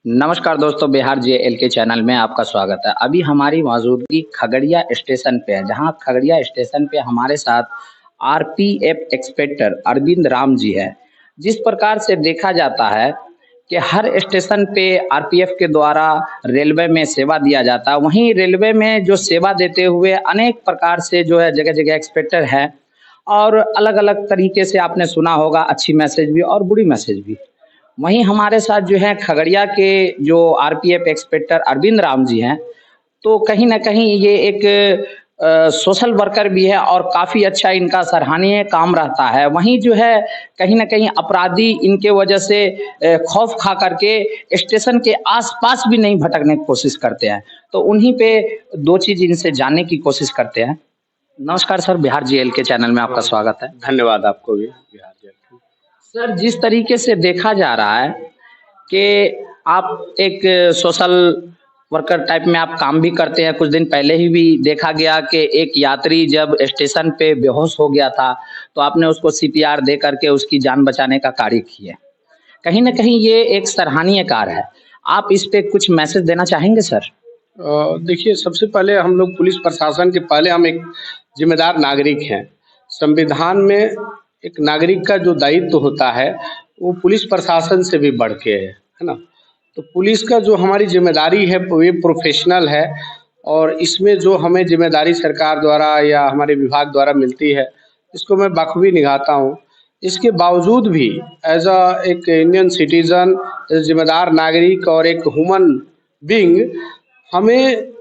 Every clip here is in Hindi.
नमस्कार दोस्तों, बिहार जेएल के चैनल में आपका स्वागत है। अभी हमारी मौजूदगी खगड़िया स्टेशन पे है, जहां खगड़िया स्टेशन पे हमारे साथ आरपीएफ इंस्पेक्टर अरविंद राम जी है। जिस प्रकार से देखा जाता है कि हर स्टेशन पे आरपीएफ के द्वारा रेलवे में सेवा दिया जाता है, वहीं रेलवे में जो सेवा देते हुए अनेक प्रकार से जो है जगह-जगह इंस्पेक्टर है और अलग-अलग तरीके से आपने सुना होगा, अच्छी मैसेज भी और बुरी मैसेज भी। वहीं हमारे साथ जो है खगड़िया के जो आरपीएफ इंस्पेक्टर अरविंद राम जी हैं, तो कहीं न कहीं ये एक सोशल वर्कर भी है और काफ़ी अच्छा इनका सराहनीय काम रहता है। वहीं जो है कहीं न कहीं अपराधी इनके वजह से खौफ़ खा कर के स्टेशन के आस-पास भी नहीं भटकने की कोशिश करते हैं। तो उन्हीं पे 2 चीज़ इनसे जानने की कोशिश करते हैं। नमस्कार सर, बिहार जेएल के चैनल में आपका स्वागत है। धन्यवाद आपको भी बिहार जेल की। सर, जिस तरीके से देखा जा रहा है कि आप एक सोशल वर्कर टाइप में आप काम भी करते हैं। कुछ दिन पहले ही भी देखा गया कि एक यात्री जब स्टेशन पे बेहोश हो गया था, तो आपने उसको सीपीआर दे करके उसकी जान बचाने का कार्य किया। कहीं न कहीं ये एक सराहनीय कार्य है। आप इस पे कुछ मैसेज देना चाहेंगे सर? देखिए, सबसे पहले हम लोग पुलिस प्रशासन के पहले हम एक जिम्मेदार नागरिक हैं। संविधान में एक नागरिक का जो दायित्व होता है, वो पुलिस प्रशासन से भी बढ़ के है ना? तो पुलिस का जो हमारी ज़िम्मेदारी है, ये प्रोफ़ेशनल है और इसमें जो हमें ज़िम्मेदारी सरकार द्वारा या हमारे विभाग द्वारा मिलती है, इसको मैं बखूबी निभाता हूँ। इसके बावजूद भी एक इंडियन सिटीज़न, ज़िम्मेदार नागरिक और एक ह्यूमन बीइंग, हमें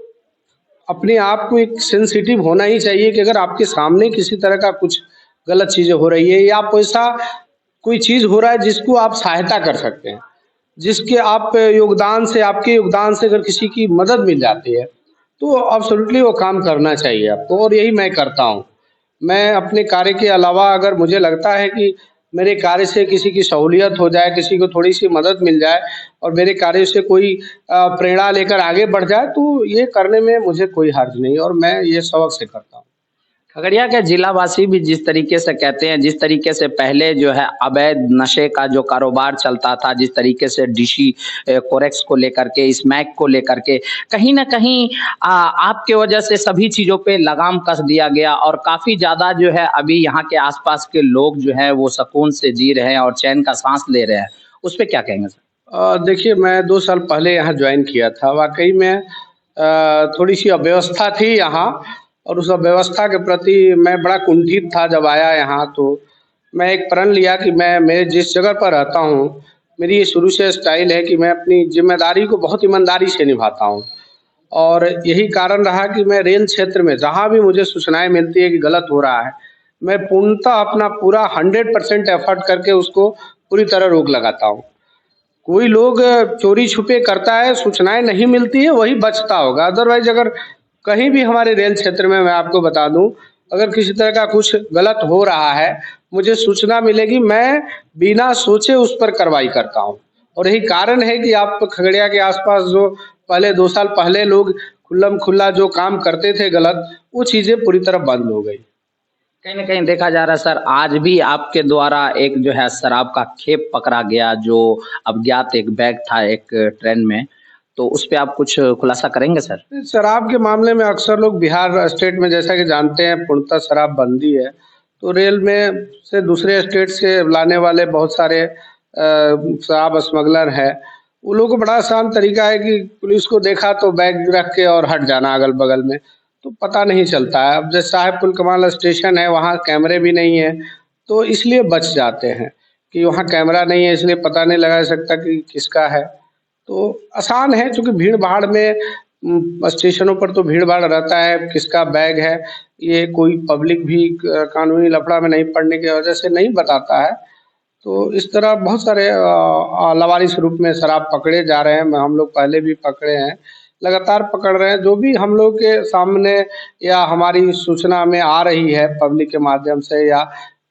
अपने आप को एक सेंसिटिव होना ही चाहिए कि अगर आपके सामने किसी तरह का कुछ गलत चीज़ें हो रही है या आप ऐसा कोई चीज़ हो रहा है जिसको आप सहायता कर सकते हैं, जिसके आप योगदान से आपके योगदान से अगर किसी की मदद मिल जाती है, तो एब्सोल्युटली वो काम करना चाहिए आपको और यही मैं करता हूँ। मैं अपने कार्य के अलावा अगर मुझे लगता है कि मेरे कार्य से किसी की सहूलियत हो जाए, किसी को थोड़ी-सी मदद मिल जाए और मेरे कार्य से कोई प्रेरणा लेकर आगे बढ़ जाए, तो ये करने में मुझे कोई हर्ज नहीं और मैं ये शौक से करता हूँ। खगड़िया के जिलावासी भी जिस तरीके से कहते हैं, जिस तरीके से पहले जो है अवैध नशे का जो कारोबार चलता था, जिस तरीके से डीसी कोरेक्स को लेकर के, स्मैक को लेकर के, कहीं न कहीं आपके वजह से सभी चीज़ों पे लगाम कस दिया गया और काफ़ी ज़्यादा जो है अभी यहाँ के आस-पास के लोग जो हैं वो सुकून से जी रहे हैं और चैन का साँस ले रहे हैं। उस पे क्या कहेंगे सर? देखिए, मैं 2 साल पहले यहाँ जॉइन किया था। वाक़ई में थोड़ी-सी अव्यवस्था थी यहाँ और उस अव्यवस्था के प्रति मैं बड़ा कुंठित था जब आया यहाँ, तो मैं एक प्रण लिया कि मैं जिस जगह पर रहता हूँ, मेरी ये शुरू से स्टाइल है कि मैं अपनी ज़िम्मेदारी को बहुत ईमानदारी से निभाता हूँ। और यही कारण रहा कि मैं रेल क्षेत्र में जहाँ भी मुझे सूचनाएँ मिलती है कि गलत हो रहा है, मैं पूर्णतः अपना पूरा 100% एफ़र्ट करके उसको पूरी तरह रोक लगाता हूँ। कोई लोग चोरी छुपे करता है, सूचनाएँ नहीं मिलती है, वही बचता होगा। अदरवाइज़ अगर कहीं भी हमारे रेल क्षेत्र में मैं आपको बता दूँ, अगर किसी तरह का कुछ गलत हो रहा है, मुझे सूचना मिलेगी, मैं बिना सोचे उस पर कार्रवाई करता हूँ। और यही कारण है कि आप खगड़िया के आस-पास जो पहले 2 साल पहले लोग खुल्लम-खुल्ला जो काम करते थे गलत, वो चीज़ें पूरी तरह बंद हो गई। कहीं न कहीं देखा जा रहा है सर, आज भी आपके द्वारा एक जो है शराब का खेप पकड़ा गया, जो अज्ञात एक बैग था एक ट्रेन में, तो उस पे आप कुछ खुलासा करेंगे सर? शराब के मामले में अक्सर लोग बिहार स्टेट में जैसा कि जानते हैं पूर्णतः शराबबंदी है। तो रेल में से दूसरे स्टेट से लाने वाले बहुत सारे शराब स्मगलर हैं। उन लोगों को बड़ा आसान तरीका है कि पुलिस को देखा तो बैग रख के और हट जाना अगल-बगल में, तो पता नहीं चलता है। अब जैसे साहेबपुर कमाल स्टेशन है, वहाँ कैमरे भी नहीं हैं, तो इसलिए बच जाते हैं कि वहाँ कैमरा नहीं है, इसलिए पता नहीं लगा सकता कि किसका है। तो आसान है चूँकि भीड़-भाड़ में स्टेशनों पर तो भीड़-भाड़ रहता है, किसका बैग है, ये कोई पब्लिक भी कानूनी लफड़ा में नहीं पड़ने की वजह से नहीं बताता है। तो इस तरह बहुत सारे लावारिस रूप में शराब पकड़े जा रहे हैं, हम लोग पहले भी पकड़े हैं, लगातार पकड़ रहे हैं। जो भी हम लोग के सामने या हमारी सूचना में आ रही है पब्लिक के माध्यम से या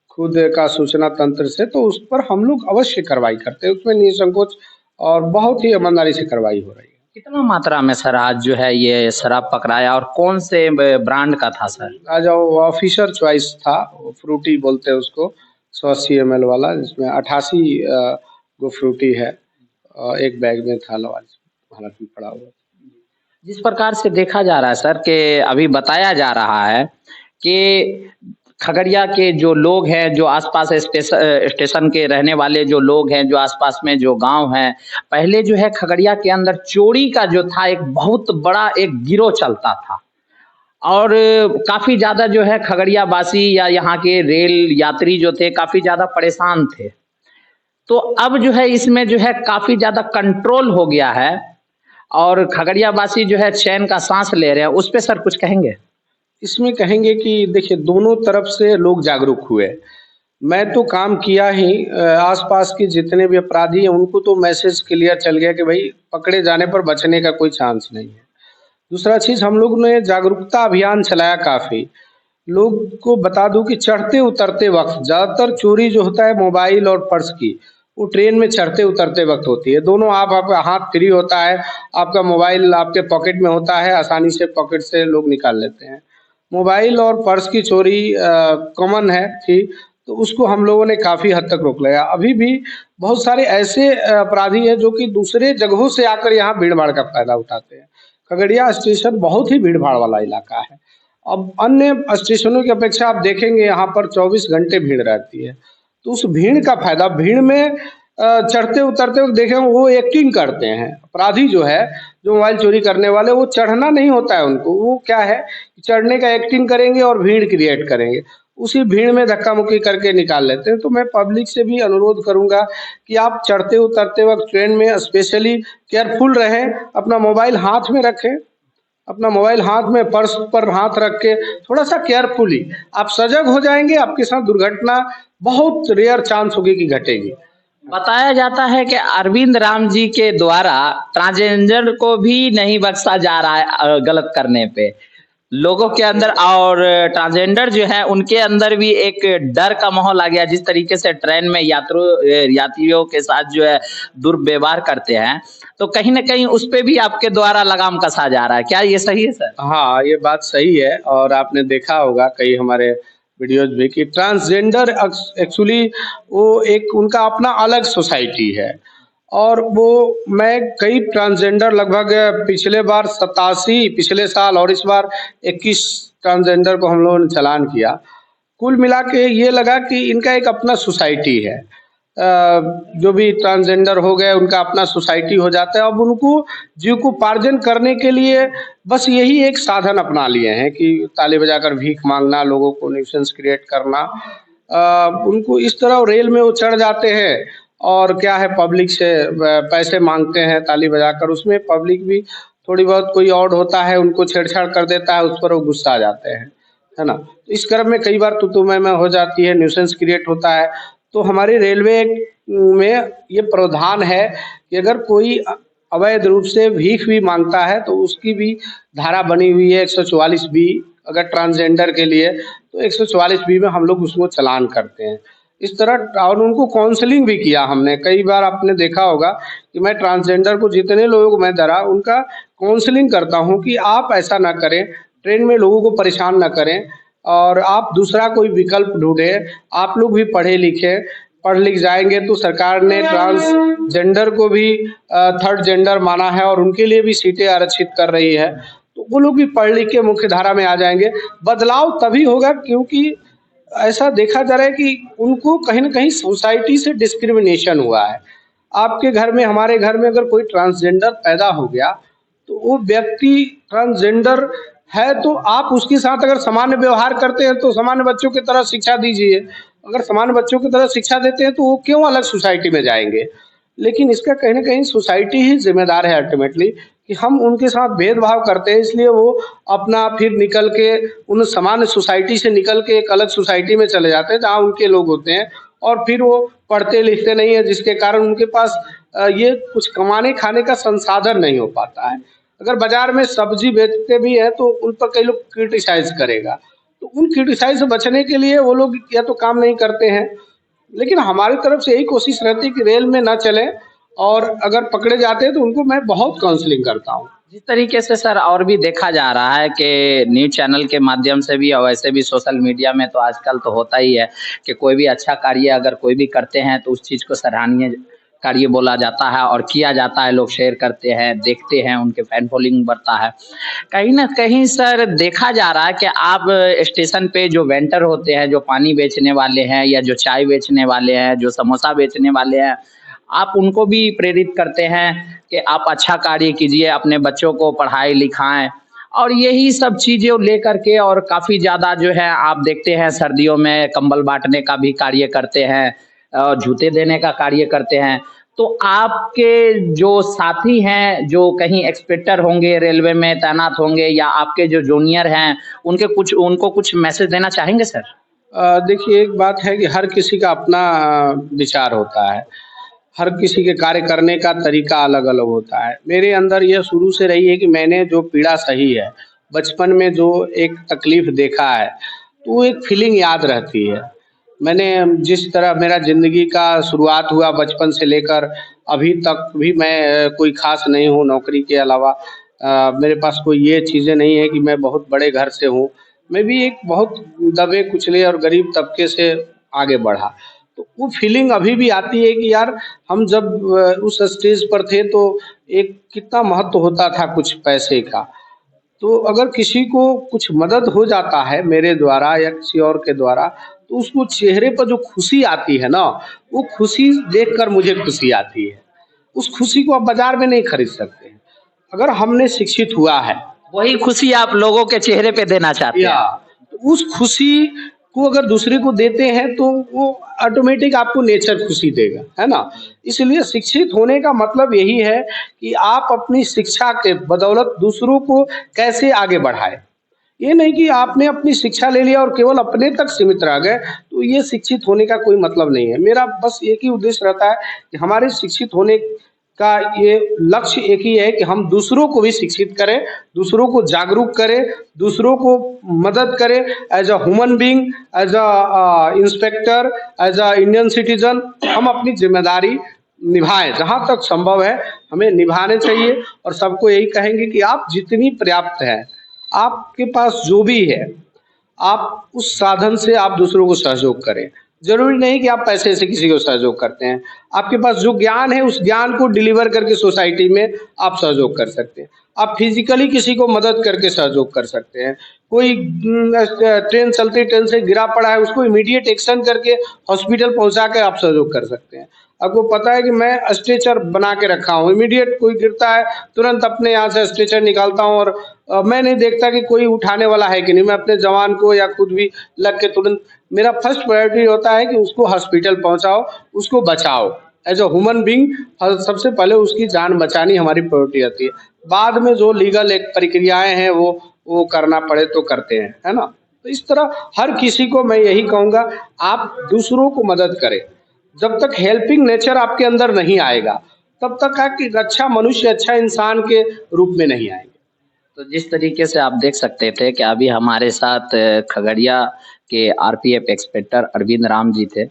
खुद का सूचना तंत्र से, तो उस पर हम लोग अवश्य कार्रवाई करते हैं। उसमें निसंकोच और बहुत ही ईमानदारी से कार्रवाई हो रही है। कितना मात्रा में सर आज जो है ये शराब पकड़ाया और कौन से ब्रांड का था सर? आज वो ऑफिसर चॉइस था, फ्रूटी बोलते हैं उसको, 180 ml वाला, जिसमें 88 गो फ्रूटी है एक बैग में था हालत में पड़ा हुआ। जिस प्रकार से देखा जा रहा है सर कि अभी बताया जा रहा है कि खगड़िया के जो लोग हैं, जो आसपास स्टेशन के रहने वाले जो लोग हैं, जो आसपास में जो गांव हैं, पहले जो है खगड़िया के अंदर चोरी का जो था एक बहुत बड़ा एक गिरोह चलता था और काफी ज्यादा जो है खगड़िया वासी या यहाँ के रेल यात्री जो थे काफी ज्यादा परेशान थे। तो अब जो है इसमें जो है काफी ज्यादा कंट्रोल हो गया है और खगड़िया वासी जो है चैन का सांस ले रहे हैं। उस पे सर कुछ कहेंगे? इसमें कहेंगे कि देखिए दोनों तरफ से लोग जागरूक हुए। मैं तो काम किया ही, आसपास के जितने भी अपराधी हैं उनको तो मैसेज क्लियर चल गया कि भाई पकड़े जाने पर बचने का कोई चांस नहीं है। दूसरा चीज़ हम लोग ने जागरूकता अभियान चलाया काफ़ी। लोग को बता दूं कि चढ़ते उतरते वक्त ज़्यादातर चोरी जो होता है मोबाइल और पर्स की, वो ट्रेन में चढ़ते उतरते वक्त होती है। दोनों आपका हाथ फ्री होता है, आपका मोबाइल आपके पॉकेट में होता है, आसानी से पॉकेट से लोग निकाल लेते हैं। मोबाइल और पर्स की चोरी कॉमन है थी, तो उसको हम लोगों ने काफ़ी हद तक रोक लिया। अभी भी बहुत सारे ऐसे अपराधी हैं जो कि दूसरे जगहों से आकर यहाँ भीड़-भाड़ का फ़ायदा उठाते हैं। खगड़िया स्टेशन बहुत ही भीड़-भाड़ वाला इलाका है। अब अन्य स्टेशनों की अपेक्षा आप देखेंगे यहाँ पर 24 घंटे भीड़ रहती है। तो उस भीड़ का फ़ायदा, भीड़ में चढ़ते उतरते वक्त देखें वो एक्टिंग करते हैं। अपराधी जो है, जो मोबाइल चोरी करने वाले, वो चढ़ना नहीं होता है उनको, वो क्या है चढ़ने का एक्टिंग करेंगे और भीड़ क्रिएट करेंगे, उसी भीड़ में धक्का मुक्की करके निकाल लेते हैं। तो मैं पब्लिक से भी अनुरोध करूंगा कि आप चढ़ते उतरते वक्त ट्रेन में स्पेशली केयरफुल रहें, अपना मोबाइल हाथ में रखें, अपना मोबाइल हाथ में, पर्स पर हाथ रख के थोड़ा सा केयरफुली आप सजग हो जाएंगे, आपके साथ दुर्घटना बहुत रेयर चांस होगी कि घटेगी। बताया जाता है कि अरविंद राम जी के द्वारा ट्रांसजेंडर को भी नहीं बख्शा जा रहा है गलत करने पे लोगों के अंदर, और ट्रांसजेंडर जो है उनके अंदर भी एक डर का माहौल आ गया। जिस तरीके से ट्रेन में यात्रियों के साथ जो है दुर्व्यवहार करते हैं, तो कहीं ना कहीं उस पे भी आपके द्वारा लगाम कसा जा रहा है। क्या ये सही है सर? हाँ, ये बात सही है और आपने देखा होगा कई हमारे वीडियोज में कि ट्रांसजेंडर एक्चुअली वो एक उनका अपना अलग सोसाइटी है। और वो मैं कई ट्रांसजेंडर लगभग पिछले साल और इस बार 21 ट्रांसजेंडर को हम लोगों ने चालान किया। कुल मिला के ये लगा कि इनका एक अपना सोसाइटी है। जो भी ट्रांसजेंडर हो गए उनका अपना सोसाइटी हो जाता है। अब उनको जीविकोपार्जन करने के लिए बस यही एक साधन अपना लिए हैं कि ताली बजाकर भीख मांगना, लोगों को न्यूसेंस क्रिएट करना। उनको इस तरह रेल में वो चढ़ जाते हैं और क्या है पब्लिक से पैसे मांगते हैं ताली बजाकर। उसमें पब्लिक भी थोड़ी बहुत, कोई और होता है उनको छेड़छाड़ कर देता है, उस पर वो गुस्सा आ जाते हैं, है ना। तो इस क्रम में कई बार तू मैं हो जाती है, न्यूसेंस क्रिएट होता है। तो हमारी रेलवे में ये प्रावधान है कि अगर कोई अवैध रूप से भीख भी मांगता है तो उसकी भी धारा बनी हुई है 144 बी। अगर ट्रांसजेंडर के लिए तो 144 बी में हम लोग उसको चालान करते हैं इस तरह। और उनको काउंसलिंग भी किया हमने कई बार। आपने देखा होगा कि मैं ट्रांसजेंडर को, जितने लोगों को मैं धरा, उनका काउंसलिंग करता हूं कि आप ऐसा ना करें, ट्रेन में लोगों को परेशान ना करें और आप दूसरा कोई विकल्प ढूंढें। आप लोग भी पढ़े लिखे, पढ़ लिख जाएंगे तो सरकार ने ट्रांसजेंडर को भी थर्ड जेंडर माना है और उनके लिए भी सीटें आरक्षित कर रही है। तो वो लोग भी पढ़ लिख के मुख्य धारा में आ जाएंगे। बदलाव तभी होगा क्योंकि ऐसा देखा जा रहा है कि उनको कहीं ना कहीं सोसाइटी से डिस्क्रिमिनेशन हुआ है। आपके घर में, हमारे घर में अगर कोई ट्रांसजेंडर पैदा हो गया तो वो व्यक्ति ट्रांसजेंडर है तो आप उसके साथ अगर सामान्य व्यवहार करते हैं तो सामान्य बच्चों की तरह शिक्षा दीजिए। अगर सामान्य बच्चों की तरह शिक्षा देते हैं तो वो क्यों अलग सोसाइटी में जाएंगे। लेकिन इसका कहीं ना कहीं सोसाइटी ही जिम्मेदार है अल्टीमेटली कि हम उनके साथ भेदभाव करते हैं, इसलिए वो अपना फिर निकल के उन सामान्य सोसाइटी से निकल के एक अलग सोसाइटी में चले जाते हैं जहाँ उनके लोग होते हैं और फिर वो पढ़ते लिखते नहीं है, जिसके कारण उनके पास ये कुछ कमाने खाने का संसाधन नहीं हो पाता है। अगर बाजार में सब्जी बेचते भी हैं तो उन पर कई लोग क्रिटिसाइज करेगा, तो उन क्रिटिसाइज से बचने के लिए वो लोग या तो काम नहीं करते हैं। लेकिन हमारी तरफ से यही कोशिश रहती है कि रेल में ना चलें और अगर पकड़े जाते हैं तो उनको मैं बहुत काउंसलिंग करता हूँ। जिस तरीके से सर और भी देखा जा रहा है कि न्यूज चैनल के माध्यम से भी और वैसे भी सोशल मीडिया में तो आजकल तो होता ही है कि कोई भी अच्छा कार्य अगर कोई भी करते हैं तो उस चीज़ को सराहनीय कार्य बोला जाता है और किया जाता है, लोग शेयर करते हैं, देखते हैं, उनके फैन फॉलोइंग बढ़ता है। कहीं न कहीं सर देखा जा रहा है कि आप स्टेशन पे जो वेंडर होते हैं, जो पानी बेचने वाले हैं या जो चाय बेचने वाले हैं, जो समोसा बेचने वाले हैं, आप उनको भी प्रेरित करते हैं कि आप अच्छा कार्य कीजिए, अपने बच्चों को पढ़ाएँ-लिखाएँ और यही सब चीज़ें लेकर के और काफ़ी ज़्यादा जो है आप देखते हैं सर्दियों में कंबल बाँटने का भी कार्य करते हैं, जूते देने का कार्य करते हैं। तो आपके जो साथी हैं, जो कहीं इंस्पेक्टर होंगे, रेलवे में तैनात होंगे या आपके जो जूनियर हैं, उनको कुछ मैसेज देना चाहेंगे सर? देखिए एक बात है कि हर किसी का अपना विचार होता है। हर किसी के कार्य करने का तरीका अलग-अलग होता है। मेरे अंदर यह शुरू से रही है कि मैंने जो पीड़ा सही है, बचपन में जो एक तकलीफ़ देखा है, तो वो एक फ़ीलिंग याद रहती है। मैंने जिस तरह मेरा ज़िंदगी का शुरुआत हुआ बचपन से लेकर अभी तक भी मैं कोई ख़ास नहीं हूँ नौकरी के अलावा। मेरे पास कोई ये चीज़ें नहीं है कि मैं बहुत बड़े घर से हूँ। मैं भी एक बहुत दबे-कुचले और गरीब तबके से आगे बढ़ा। तो वो फीलिंग अभी भी आती है कि यार हम जब उस स्टेज पर थे तो एक कितना महत्व होता था कुछ पैसे का। तो अगर किसी को कुछ मदद हो जाता है मेरे द्वारा या किसी और के द्वारा, तो उसको चेहरे पर जो खुशी आती है ना, वो खुशी देखकर मुझे खुशी आती है। उस खुशी को आप बाज़ार में नहीं खरीद सकते हैं। अगर हमने शिक्षित हुआ है वही खुशी आप लोगों के चेहरे पे देना चाहते या हैं। तो उस खुशी को अगर दूसरे को देते हैं तो वो ऑटोमेटिक आपको नेचर खुशी देगा, है ना? इसलिए शिक्षित होने का मतलब यही है कि आप अपनी शिक्षा के बदौलत दूसरों को कैसे आगे बढ़ाएँ। ये नहीं कि आपने अपनी शिक्षा ले लिया और केवल अपने तक सीमित रह गए, तो ये शिक्षित होने का कोई मतलब नहीं है। मेरा बस एक ही उद्देश्य रहता है कि हमारे शिक्षित होने का ये लक्ष्य एक ही है कि हम दूसरों को भी शिक्षित करें, दूसरों को जागरूक करें, दूसरों को मदद करें as a human being, as a inspector, as a Indian citizen हम अपनी ज़िम्मेदारी निभाएँ। जहाँ तक संभव है हमें निभाने चाहिए और सबको यही कहेंगे कि आप जितनी पर्याप्त हैं, आपके पास जो भी है, आप उस साधन से आप दूसरों को सहयोग करें। ज़रूरी नहीं कि आप पैसे से किसी को सहयोग करते हैं। आपके पास जो ज्ञान है, उस ज्ञान को डिलीवर करके सोसाइटी में आप सहयोग कर सकते हैं। आप फिज़िकली किसी को मदद करके सहयोग कर सकते हैं। कोई ट्रेन चलते ट्रेन से गिरा पड़ा है, उसको इमीडिएट एक्शन करके हॉस्पिटल पहुँचा के आप सहयोग कर सकते हैं। आपको पता है कि मैं स्ट्रेचर बना के रखा हूँ, इमीडिएट कोई गिरता है, तुरंत अपने यहाँ से स्ट्रेचर निकालता हूँ और मैं नहीं देखता कि कोई उठाने वाला है कि नहीं, मैं अपने जवान को या खुद भी लग के तुरंत मेरा फर्स्ट प्रायोरिटी होता है कि उसको हॉस्पिटल पहुँचाओ, उसको बचाओ। एज़ अ ह्यूमन बीइंग सबसे पहले उसकी जान बचानी हमारी प्रायोरिटी रहती है। बाद में जो लीगल एक प्रक्रियाएँ हैं वो करना पड़े तो करते हैं, है ना? तो इस तरह हर किसी को मैं यही कहूँगा, आप दूसरों को मदद करें। जब तक हेल्पिंग नेचर आपके अंदर नहीं आएगा, तब तक आप एक अच्छा मनुष्य, अच्छा इंसान के रूप में नहीं आएँगे। तो जिस तरीके से आप देख सकते थे कि अभी हमारे साथ खगड़िया के आरपीएफ इंस्पेक्टर अरविंद राम जी थे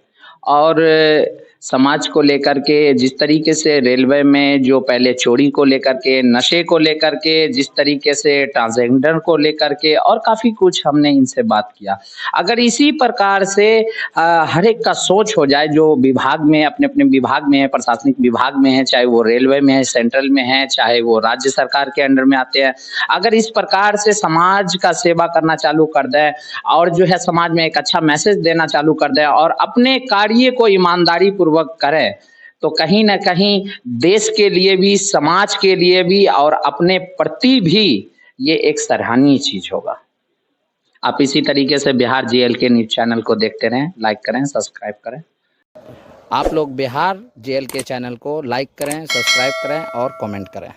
और समाज को लेकर के जिस तरीके से रेलवे में जो पहले चोरी को लेकर के, नशे को लेकर के, जिस तरीके से ट्रांसजेंडर को लेकर के और काफ़ी कुछ हमने इनसे बात किया। अगर इसी प्रकार से हर एक का सोच हो जाए जो विभाग में अपने-अपने विभाग में है, प्रशासनिक विभाग में है, चाहे वो रेलवे में है, सेंट्रल में है, चाहे वो राज्य सरकार के अंडर में आते हैं। अगर इस प्रकार से समाज का सेवा करना चालू कर दें और जो है समाज में एक अच्छा मैसेज देना चालू कर दें और अपने कार्य को ईमानदारी पूर्वक करें, तो कहीं न कहीं देश के लिए भी, समाज के लिए भी और अपने प्रति भी ये एक सराहनीय चीज़ होगा। आप इसी तरीके से बिहार जेएलके न्यूज़ चैनल को देखते रहें, लाइक करें, सब्सक्राइब करें। आप लोग बिहार जेएलके चैनल को लाइक करें, सब्सक्राइब करें और कमेंट करें।